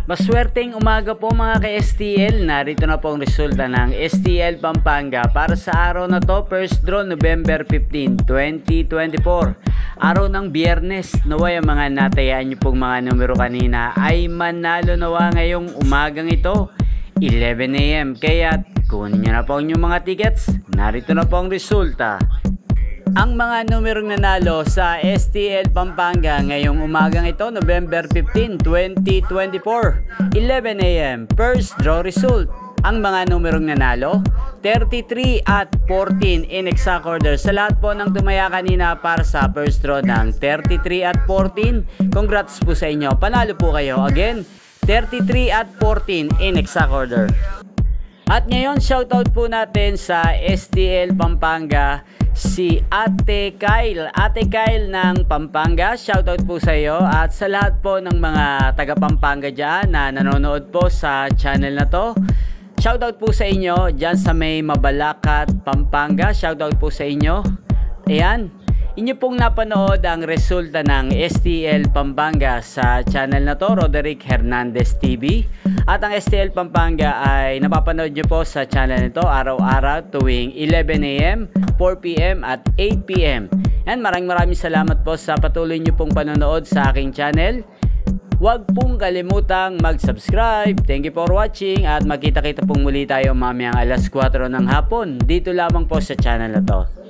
Maswerteng umaga po mga ka-STL. Narito na po ang resulta ng STL Pampanga para sa araw na to, first draw November 15, 2024. Araw ng Biyernes. Naway ang mga natayaan nyo pong mga numero kanina ay manalo nawa ngayong umagang ito, 11 AM. Kaya kunin nyo na po ang inyong mga tickets. Narito na po ang resulta. Ang mga numerong nanalo sa STL Pampanga ngayong umagang ito, November 15, 2024, 11 AM, first draw result. Ang mga numerong nanalo, 33 at 14 in exact order. Sa lahat po ng tumaya kanina para sa first draw ng 33 at 14, congrats po sa inyo. Panalo po kayo. Again, 33 at 14 in exact order. At ngayon, shoutout po natin sa STL Pampanga, si Ate Kyle. Ate Kyle ng Pampanga, shoutout po sa iyo. At sa lahat po ng mga taga Pampanga dyan na nanonood po sa channel na to, shoutout po sa inyo dyan sa may Mabalacat, Pampanga. Shoutout po sa inyo. Ayan, inyo pong napanood ang resulta ng STL Pampanga sa channel na to, Roderick Hernandez TV. At ang STL Pampanga ay napapanood nyo po sa channel nito araw-araw tuwing 11 AM, 4 PM at 8 PM. Yan, maraming salamat po sa patuloy nyo pong panonood sa aking channel. Huwag pong kalimutang mag-subscribe. Thank you for watching at magkita-kita pong muli tayo mamayang alas 4 ng hapon dito lamang po sa channel na to.